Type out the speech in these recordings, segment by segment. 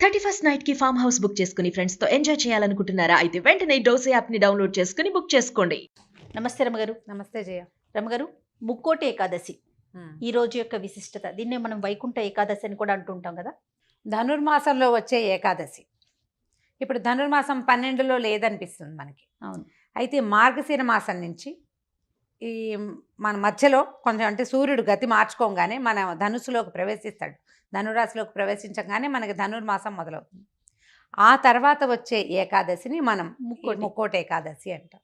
31st night కి farm house book చేసుకుని friends తో ఎంజాయ్ చేయాలనుకుంటున్నారా? అయితే వెంటనే డోసే యాప్ ని డౌన్లోడ్ చేసుకుని బుక్ చేసుకోండి. నమస్తే రమగారు. నమస్తే జయ. రమగారు, ముక్కోటి ఏకాదశి ఈ రోజు యొక్క విశిష్టత, దీన్నే మనం వైకుంఠ ఏకాదశి అని కూడా అంటుంటాం కదా. ధనుర్మాసంలో వచ్చే ఏకాదశి. ఇప్పుడు ధనుర్మాసం 12లో లేదనిపిస్తుంది మనకి. అవును. అయితే మార్గశిర మాసం నుంచి ఈ మన మధ్యలో కొంచెం, అంటే సూర్యుడు గతి మార్చుకోగానే మన ధనుసులోకి ప్రవేశిస్తాడు. ధనురాశిలోకి ప్రవేశించగానే మనకి ధనుర్మాసం మొదలవుతుంది. ఆ తర్వాత వచ్చే ఏకాదశిని మనం ముక్కోటి ఏకాదశి అంటాం.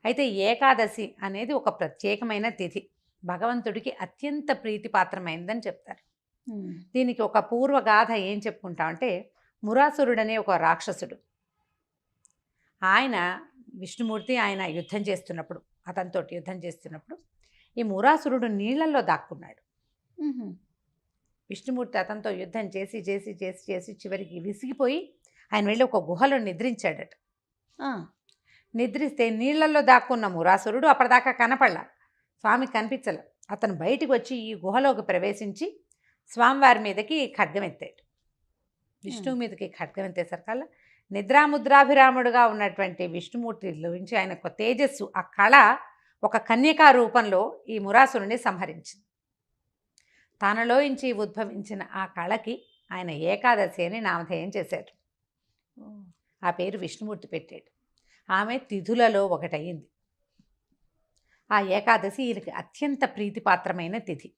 అయితే ఏకాదశి అనేది ఒక ప్రత్యేకమైన తిథి, భగవంతుడికి అత్యంత ప్రీతిపాత్రమైనదని చెప్తారు. దీనికి ఒక పూర్వగాథ ఏం చెప్పుకుంటామంటే, మురాసురుడనే ఒక రాక్షసుడు, ఆయన విష్ణుమూర్తి ఆయన యుద్ధం చేస్తున్నప్పుడు, అతనితోటి యుద్ధం చేస్తున్నప్పుడు ఈ మురాసురుడు నీళ్లలో దాక్కున్నాడు. విష్ణుమూర్తి అతనితో యుద్ధం చేసి చేసి చేసి చేసి చివరికి విసిగిపోయి ఆయన వెళ్ళి ఒక గుహలో నిద్రించాడట. నిద్రిస్తే నీళ్లలో దాక్కున్న మురాసురుడు అప్పటిదాకా కనపడలా, స్వామి కనిపించలే. అతను బయటికి వచ్చి ఈ గుహలోకి ప్రవేశించి స్వామివారి మీదకి ఖడ్గం ఎత్తాడు. విష్ణువు మీదకి ఖడ్గం ఎత్తేసరికల్లా నిద్రాముద్రాభిరాముడుగా ఉన్నటువంటి విష్ణుమూర్తిలోంచి ఆయన ఒక తేజస్సు, ఆ కళ ఒక కన్యకా రూపంలో ఈ మురాసురుని సంహరించింది. తనలోంచి ఉద్భవించిన ఆ కళకి ఆయన ఏకాదశి అని నామధేయం చేశారు. ఆ పేరు విష్ణుమూర్తి పెట్టాడు. ఆమె తిథులలో ఒకటయింది. ఆ ఏకాదశి ఈయనకి అత్యంత ప్రీతిపాత్రమైన తిథి.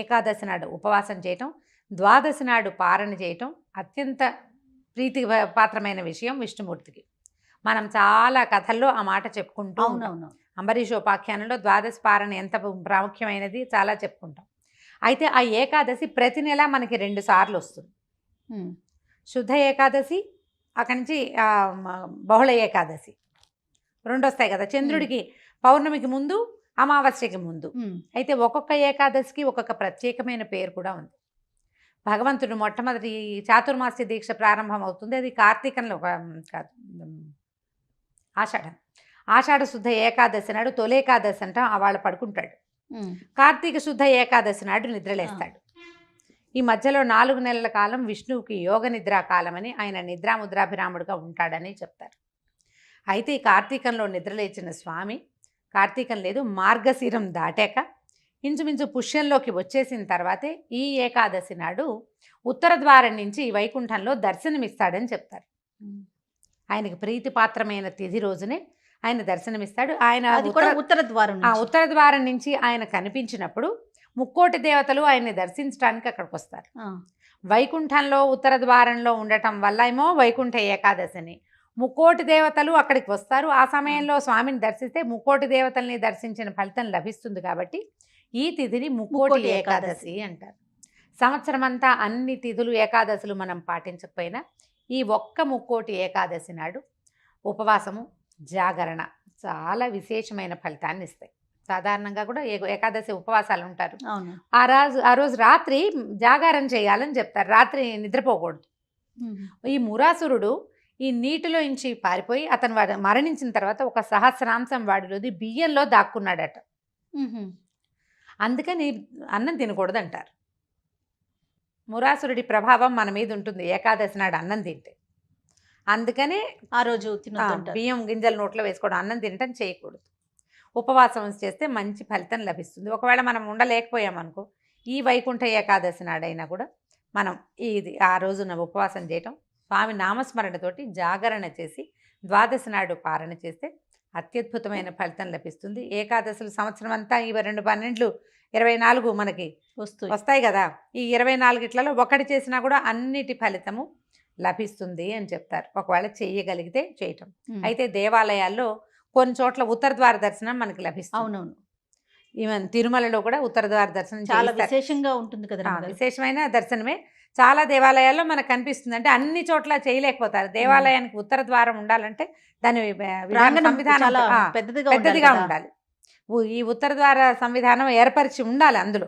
ఏకాదశి నాడు ఉపవాసం చేయటం, ద్వాదశి నాడు పారణ చేయటం అత్యంత ప్రీతి పాత్రమైన విషయం విష్ణుమూర్తికి. మనం చాలా కథల్లో ఆ మాట చెప్పుకుంటూ ఉంటాం. అంబరీషోపాఖ్యానంలో ద్వాదశి పారణ ఎంత ప్రాముఖ్యమైనది చాలా చెప్పుకుంటాం. అయితే ఆ ఏకాదశి ప్రతి నెల మనకి 2 సార్లు వస్తుంది. శుద్ధ ఏకాదశి, అక్కడి నుంచి బహుళ ఏకాదశి 2 వస్తాయి కదా. చంద్రుడికి పౌర్ణమికి ముందు, అమావాస్యకి ముందు. అయితే ఒక్కొక్క ఏకాదశికి ఒక్కొక్క ప్రత్యేకమైన పేరు కూడా ఉంది. భగవంతుడు మొట్టమొదటి చాతుర్మాస్య దీక్ష ప్రారంభం అవుతుంది, అది కార్తీకంలో కాదు, ఆషాఢ శుద్ధ ఏకాదశి నాడు తొలేకాదశి అంటాం, వాళ్ళు పడుకుంటాడు. కార్తీక శుద్ధ ఏకాదశి నాడు నిద్రలేస్తాడు. ఈ మధ్యలో 4 నెలల కాలం విష్ణువుకి యోగ నిద్రా కాలం అని, ఆయన నిద్రాముద్రాభిరాముడుగా ఉంటాడని చెప్తారు. అయితే ఈ కార్తీకంలో నిద్రలేచిన స్వామి, కార్తీకం లేదు మార్గశిరం దాటాక ఇంచుమించు పుష్యంలోకి వచ్చేసిన తర్వాతే ఈ ఏకాదశి నాడు ఉత్తర ద్వారం నుంచి వైకుంఠంలో దర్శనమిస్తాడని చెప్తారు. ఆయనకి ప్రీతిపాత్రమైన తిథి రోజునే ఆయన దర్శనమిస్తాడు. ఆయన ఉత్తర ద్వారం నుంచి ఆయన కనిపించినప్పుడు ముక్కోటి దేవతలు ఆయన్ని దర్శించడానికి అక్కడికి వస్తారు. వైకుంఠంలో ఉత్తర ద్వారంలో ఉండటం వల్ల ఏమో వైకుంఠ ఏకాదశిని, ముక్కోటి దేవతలు అక్కడికి వస్తారు. ఆ సమయంలో స్వామిని దర్శిస్తే ముక్కోటి దేవతల్ని దర్శించిన ఫలితం లభిస్తుంది. కాబట్టి ఈ తిథిని ముక్కోటి ఏకాదశి అంటారు. సంవత్సరం అంతా అన్ని తిథులు ఏకాదశులు మనం పాటించకపోయినా ఈ ఒక్క ముక్కోటి ఏకాదశి నాడు ఉపవాసము, జాగరణ చాలా విశేషమైన ఫలితాన్ని ఇస్తాయి. సాధారణంగా కూడా ఏకాదశి ఉపవాసాలు ఉంటారు. ఆ రోజు రాత్రి జాగారం చేయాలని చెప్తారు, రాత్రి నిద్రపోకూడదు. ఈ మురాసురుడు ఈ నీటిలో నుంచి పారిపోయి అతను మరణించిన తర్వాత ఒక సహస్రాంశం వాడిలోది బియ్యంలో దాక్కున్నాడట. అందుకని అన్నం తినకూడదు అంటారు. మురాసురుడి ప్రభావం మన మీద ఉంటుంది ఏకాదశి నాడు అన్నం తింటే. అందుకనే ఆ రోజు బియ్యం గింజలు నోట్లో వేసుకోవడం, అన్నం తినటం చేయకూడదు. ఉపవాసం చేస్తే మంచి ఫలితం లభిస్తుంది. ఒకవేళ మనం ఉండలేకపోయామనుకో, ఈ వైకుంఠ ఏకాదశి నాడైనా కూడా మనం ఆ రోజున ఉపవాసం చేయటం, స్వామి నామస్మరణతోటి జాగరణ చేసి ద్వాదశి నాడు పారణ చేస్తే అత్యద్భుతమైన ఫలితం లభిస్తుంది. ఏకాదశులు సంవత్సరం అంతా ఈ 2 12 24 మనకి వస్తాయి కదా. ఈ 24 ఒకటి చేసినా కూడా అన్నిటి ఫలితము లభిస్తుంది అని చెప్తారు, ఒకవేళ చేయగలిగితే చేయటం. అయితే దేవాలయాల్లో కొన్ని చోట్ల ఉత్తర ద్వార దర్శనం మనకి లభిస్తుంది. అవునవును. ఈవెన్ తిరుమలలో కూడా ఉత్తర ద్వార దర్శనం చాలా విశేషంగా ఉంటుంది కదా. విశేషమైన దర్శనమే చాలా దేవాలయాల్లో మనకు కనిపిస్తుంది. అంటే అన్ని చోట్ల చేయలేకపోతారు. దేవాలయానికి ఉత్తర ద్వారం ఉండాలంటే దాని సంవిధానం పెద్దదిగా ఉండాలి. ఈ ఉత్తర ద్వార సంవిధానం ఏర్పరిచి ఉండాలి అందులో.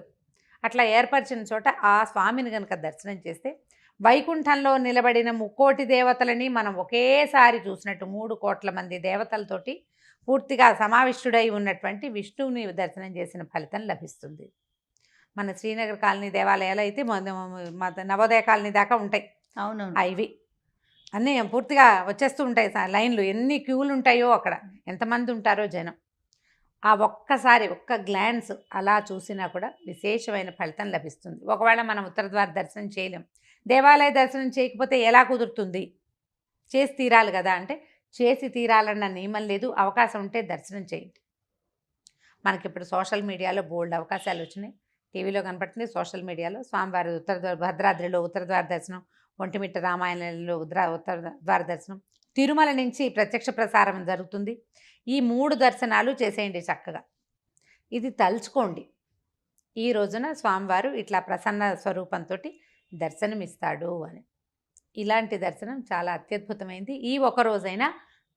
అట్లా ఏర్పరిచిన చోట ఆ స్వామిని కనుక దర్శనం చేస్తే వైకుంఠంలో నిలబడిన ముక్కోటి దేవతలని మనం ఒకేసారి చూసినట్టు 3 కోట్ల మంది దేవతలతోటి పూర్తిగా సమావిష్టుడై ఉన్నటువంటి విష్ణువుని దర్శనం చేసిన ఫలితం లభిస్తుంది. మన శ్రీనగర్ కాలనీ దేవాలయాలు అయితే నవోదయ కాలనీ దాకా ఉంటాయి. అవునవును. ఇవి అన్నీ పూర్తిగా వచ్చేస్తూ ఉంటాయి లైన్లు, ఎన్ని క్యూలు ఉంటాయో అక్కడ, ఎంతమంది ఉంటారో జనం. ఆ ఒక్కసారి ఒక్క గ్లాన్స్ అలా చూసినా కూడా విశేషమైన ఫలితం లభిస్తుంది. ఒకవేళ మనం ఉత్తర ద్వార దర్శనం చేయలేం, దేవాలయ దర్శనం చేయకపోతే ఎలా కుదురుతుంది? చేసి తీరాలి కదా అంటే, చేసి తీరాలన్న నియమం లేదు. అవకాశం ఉంటే దర్శనం చేయండి. మనకి ఇప్పుడు సోషల్ మీడియాలో బోల్డ్ అవకాశాలు వచ్చినాయి. టీవీలో కనపడుతుంది, సోషల్ మీడియాలో స్వామివారి ఉత్తర ద్వార, భద్రాద్రిలో ఉత్తర ద్వార దర్శనం, ఒంటిమిట్ట రామాయణంలో ఉత్తర ద్వార దర్శనం, తిరుమల నుంచి ప్రత్యక్ష ప్రసారం జరుగుతుంది. ఈ 3 దర్శనాలు చేసేయండి చక్కగా. ఇది తలుచుకోండి, ఈ రోజున స్వామివారు ఇట్లా ప్రసన్న స్వరూపంతో దర్శనమిస్తాడు అని. ఇలాంటి దర్శనం చాలా అత్యద్భుతమైంది. ఈ ఒక రోజైనా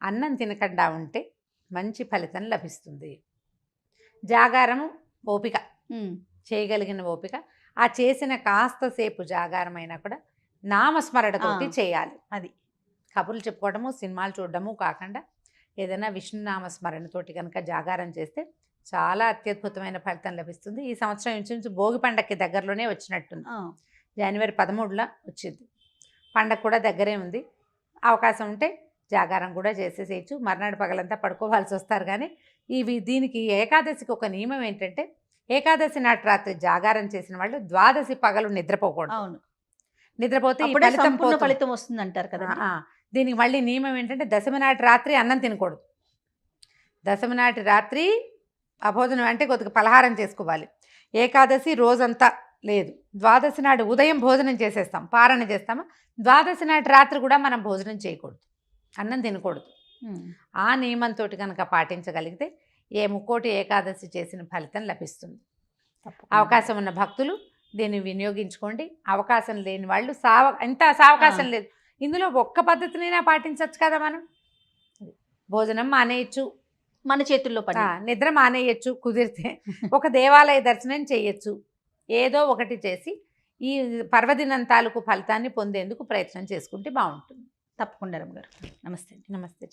అన్నం తినకుండా ఉంటే మంచి ఫలితం లభిస్తుంది. జాగారము ఓపిక, చేయగలిగిన ఓపిక, ఆ చేసిన కాస్త సేపు జాగారమైనా కూడా నామస్మరణతోటి చేయాలి. అది కబుర్లు చెప్పుకోవడము, సినిమాలు చూడడము కాకుండా ఏదైనా విష్ణునామస్మరణతోటి కనుక జాగారం చేస్తే చాలా అత్యద్భుతమైన ఫలితం లభిస్తుంది. ఈ సంవత్సరం ఇంచుమించు భోగి పండగకి దగ్గరలోనే వచ్చినట్టుంది. జనవరి 13 వచ్చింది. పండగ కూడా దగ్గరే ఉంది. అవకాశం ఉంటే జాగారం కూడా చేసేసేయచ్చు. మర్నాడు పగలంతా పడుకోవాల్సి వస్తారు. కానీ దీనికి ఏకాదశికి ఒక నియమం ఏంటంటే, ఏకాదశి నాటి రాత్రి జాగారం చేసిన వాళ్ళు ద్వాదశి పగలు నిద్రపోకూడదు. అవును, నిద్రపోతే ఫలితం వస్తుంది అంటారు కదా. దీనికి మళ్ళీ నియమం ఏంటంటే, దశమి నాటి రాత్రి అన్నం తినకూడదు. దశమి నాటి రాత్రి అభోజనం అంటే కొద్దిగా పలహారం చేసుకోవాలి. ఏకాదశి రోజంతా లేదు, ద్వాదశి నాడు ఉదయం భోజనం చేసేస్తాం, పారణ చేస్తాము. ద్వాదశి నాటి రాత్రి కూడా మనం భోజనం చేయకూడదు, అన్నం తినకూడదు. ఆ నియమంతో కనుక పాటించగలిగితే ఏ ముక్కోటి ఏకాదశి చేసిన ఫలితం లభిస్తుంది. అవకాశం ఉన్న భక్తులు దీన్ని వినియోగించుకోండి. అవకాశం లేని వాళ్ళు ఎంత సావకాశం లేదు, ఇందులో ఒక్క పద్ధతినైనా పాటించవచ్చు కదా. మనం భోజనం మానేయచ్చు, మన చేతుల్లో పని, నిద్ర మానేయచ్చు కుదిరితే, ఒక దేవాలయ దర్శనం చేయొచ్చు. ఏదో ఒకటి చేసి ఈ పర్వదినం తాలూకు ఫలితాన్ని పొందేందుకు ప్రయత్నం చేసుకుంటే బాగుంటుంది. తప్పకుండా రమ్మగారు. నమస్తే. నమస్తే.